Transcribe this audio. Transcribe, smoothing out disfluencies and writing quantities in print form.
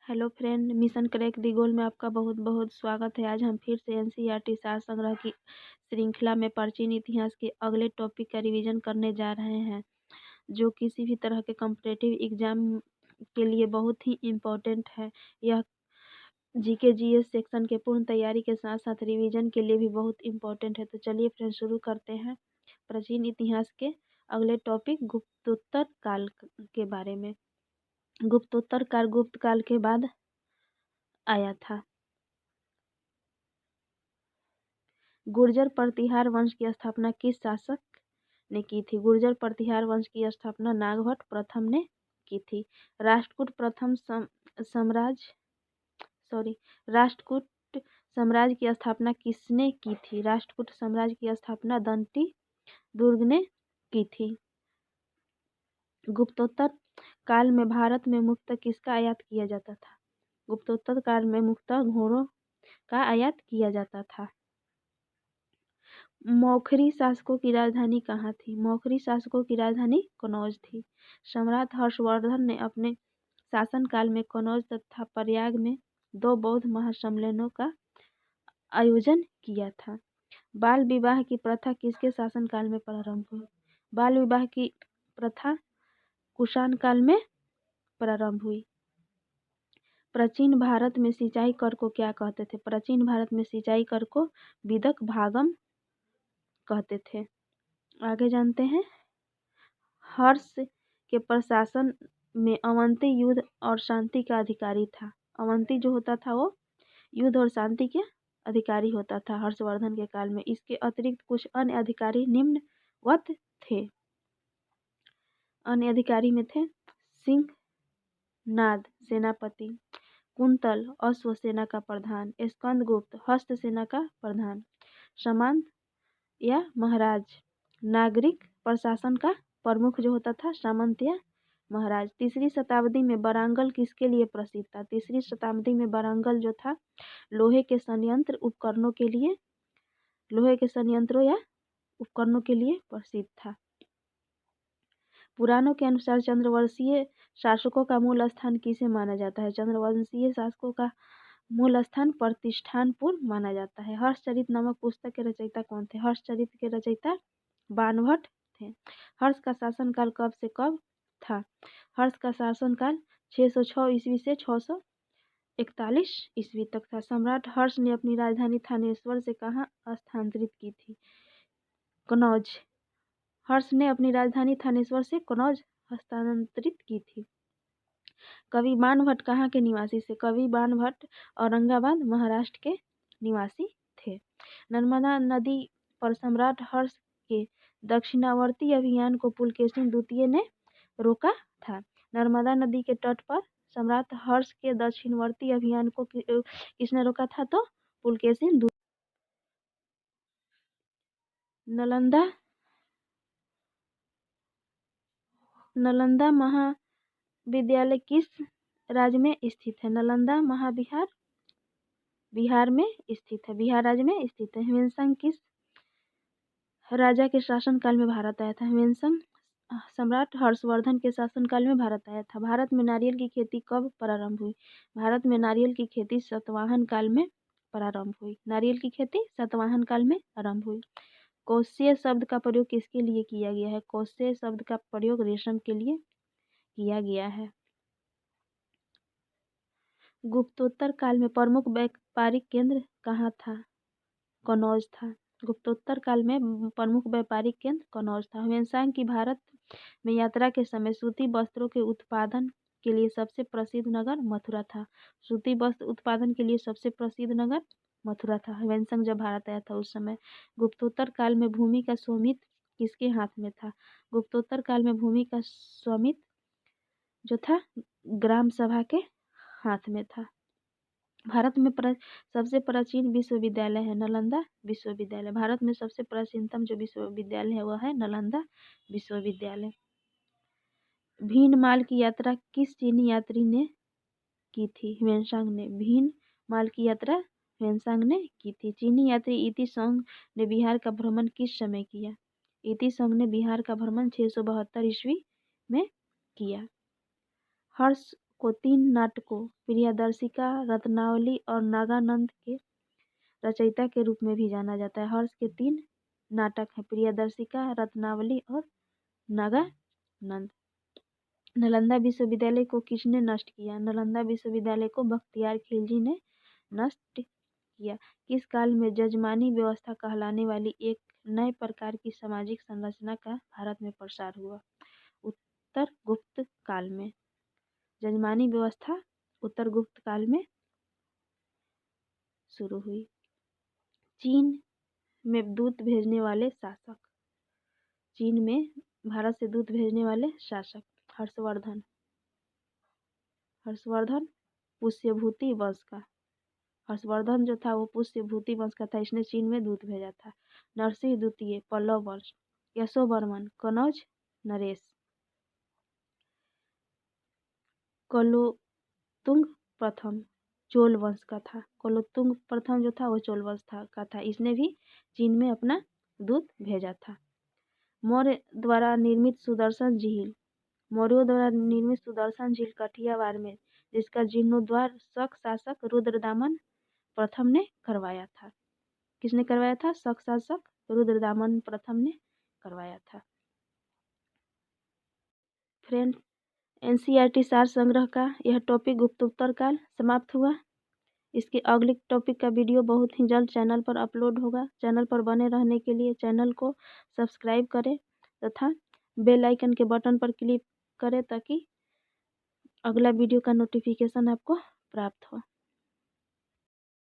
Hello friend, mission crack दी गोल में आपका बहुत बहुत स्वागत है। आज हम फिर से एनसीईआरटी सार संग्रह की श्रृंखला में प्राचीन इतिहास के अगले टॉपिक का रिवीजन करने जा रहे हैं, जो किसी भी तरह के कॉम्पिटिटिव एग्जाम के लिए बहुत ही इम्पोर्टेंट है। यह जीके जीएस सेक्शन के पूर्ण तैयारी के साथ साथ रिवीजन के लिए भी बहुत इम्पोर्टेंट है। तो चलिए फ्रेंड, शुरू करते हैं प्राचीन इतिहास के अगले टॉपिक गुप्तोत्तर काल के बारे में। गुप्तोत्तर काल गुप्त काल के बाद आया था। गुर्जर प्रतिहार वंश की स्थापना किस शासक ने की थी? गुर्जर प्रतिहार वंश की स्थापना नागभट्ट प्रथम ने की थी। राष्ट्रकूट प्रथम राष्ट्रकूट साम्राज्य की स्थापना किसने की थी? राष्ट्रकूट साम्राज्य की स्थापना दंती दुर्ग ने की थी। गुप्तोत्तर काल में भारत में मुख्यतः किसका आयात किया जाता था? गुप्तोत्तर काल में मुख्यतः घोड़ों का आयात किया जाता था। मौखरी शासकों की राजधानी कहाँ थी? मौखरी शासकों की राजधानी कनौज थी। सम्राट हर्षवर्धन ने अपने शासनकाल में कनौज तथा प्रयाग में 2 बौद्ध महासम्मेलनों का आयोजन किया था। बाल विवाह की प्रथा किसके शासनकाल में प्रारंभ हुई? बाल विवाह की प्रथा कुषाण काल में प्रारंभ हुई। प्राचीन भारत में सिंचाई कर को क्या कहते थे? प्राचीन भारत में सिंचाई कर को विदक भागम कहते थे। आगे जानते हैं। हर्ष के प्रशासन में अवंती युद्ध और शांति का अधिकारी था। अवंती जो होता था वो युद्ध और शांति के अधिकारी होता था हर्षवर्धन के काल में। इसके अतिरिक्त कुछ अन्य अधिकारी निम्नवत थे। अन्य अधिकारी में थे सिंहनाद सेनापति, कुंतल अश्व सेना का प्रधान, स्कंदगुप्त हस्त सेना का प्रधान, सामंत या महाराज, नागरिक प्रशासन का प्रमुख जो होता था सामंत या महाराज। तीसरी शताब्दी में वारंगल किसके लिए प्रसिद्ध था? तीसरी शताब्दी में वारंगल जो था लोहे के संयंत्रों या उपकरणों के लिए प्रसिद्ध था। पुराणों के अनुसार चंद्रवंशीय शासकों का मूल स्थान किसे माना जाता है? चंद्रवंशीय शासकों का मूल स्थान प्रतिष्ठानपुर माना जाता है। हर्षचरित नामक पुस्तक के रचयिता कौन थे? हर्षचरित के रचयिता बाणभट्ट थे। हर्ष का शासनकाल कब से कब था? हर्ष का शासनकाल 606 ईस्वी से 641 ईस्वी तक था। सम्राट हर्ष ने अपनी राजधानी थानेश्वर से कहाँ स्थानांतरित की थी? कनौज। हर्ष ने अपनी राजधानी थानेश्वर से कनौज हस्तांतरित की थी। कवि बाणभट्ट कहाँ के निवासी थे? कवि बाणभट्ट औरंगाबाद महाराष्ट्र के निवासी थे। नर्मदा नदी पर सम्राट हर्ष के दक्षिणावर्ती अभियान को पुलकेशिन द्वितीय ने रोका था। नर्मदा नदी के तट पर सम्राट हर्ष के दक्षिणवर्ती अभियान को किसने रोका था? तो पुलकेशिन द्वितीय। नालंदा महाविद्यालय किस राज्य में स्थित है? नालंदा महाविहार बिहार में स्थित है। बिहार राज्य में स्थित है। ह्वेनसांग किस राजा के शासनकाल में भारत आया था? ह्वेनसांग सम्राट हर्षवर्धन के शासनकाल में भारत आया था। भारत में नारियल की खेती कब प्रारंभ हुई? भारत में नारियल की खेती सातवाहन काल में प्रारंभ हुई। नारियल की खेती सातवाहन काल में आरंभ हुई। कौशेय शब्द का प्रयोग किसके लिए किया गया है? कौशेय शब्द का प्रयोग रेशम के लिए किया गया है। गुप्तोत्तर काल में प्रमुख व्यापारिक केंद्र कहाँ था? कनौज था। गुप्तोत्तर काल में प्रमुख व्यापारिक केंद्र कनौज था। ह्वेनसांग की भारत में यात्रा के समय सूती वस्त्रों के उत्पादन के लिए सबसे प्रसिद्ध नगर मथुरा था। सूती वस्त्र उत्पादन के लिए सबसे प्रसिद्ध नगर मथुरा था। ह्वेनसांग जब भारत आया था उस समय। गुप्तोत्तर काल में भूमि का स्वामित्व किसके हाथ में था? गुप्तोत्तर काल में भूमि का स्वामित्व जो था ग्राम सभा के हाथ में था। भारत में सबसे प्राचीन विश्वविद्यालय है नालंदा विश्वविद्यालय। भारत में सबसे प्राचीनतम जो विश्वविद्यालय है वह है नालंदा विश्वविद्यालय। भीनमाल की यात्रा किस चीनी यात्री ने की थी? ह्वेनसांग ने। भीनमाल की यात्रा ह्वेनसांग ने की थी। चीनी यात्री इति सोंग ने बिहार का भ्रमण किस समय किया? इति सोंग ने बिहार का भ्रमण 672 ईस्वी में किया। हर्ष को 3 नाटकों प्रियदर्शिका, रत्नावली और नागानंद के रचयिता के रूप में भी जाना जाता है। हर्ष के 3 नाटक हैं, प्रियदर्शिका, रत्नावली और नागानंद। नालंदा विश्वविद्यालय को किसने नष्ट किया? नालंदा विश्वविद्यालय को बख्तियार खिलजी ने नष्ट किया। किस काल में जजमानी व्यवस्था कहलाने वाली एक नए प्रकार की सामाजिक संरचना का भारत में प्रसार हुआ? उत्तर गुप्त काल में। जजमानी व्यवस्था उत्तर गुप्त काल में शुरू हुई। चीन में दूत भेजने वाले शासक। चीन में भारत से दूत भेजने वाले शासक हर्षवर्धन। हर्षवर्धन पुष्यभूति वंश का। हर्षवर्धन जो था वो पुष्यभूति वंश का था, इसने चीन में दूत भेजा था। नरसिंह द्वितीय पल्लव वंश। यशोवर्मन कनौज नरेश। कुलोत्तुंग प्रथम चोल वंश का था। कुलोत्तुंग प्रथम जो था वो चोल वंश का था, इसने भी चीन में अपना दूत भेजा था। मौर्य द्वारा निर्मित सुदर्शन झील। मौर्यों द्वारा निर्मित सुदर्शन झील कठियावाड़ में, जिसका जीर्णोद्धार शक शासक रुद्रदामन प्रथम ने करवाया था। किसने करवाया था? शक शासक रुद्रदामन प्रथम ने करवाया था। फ्रेंड, एनसीईआरटी सार संग्रह का यह टॉपिक गुप्तोत्तर काल समाप्त हुआ। इसके अगले टॉपिक का वीडियो बहुत ही जल्द चैनल पर अपलोड होगा। चैनल पर बने रहने के लिए चैनल को सब्सक्राइब करें तथा बेल आइकन के बटन पर क्लिक करें ताकि अगला वीडियो का नोटिफिकेशन आपको प्राप्त हो।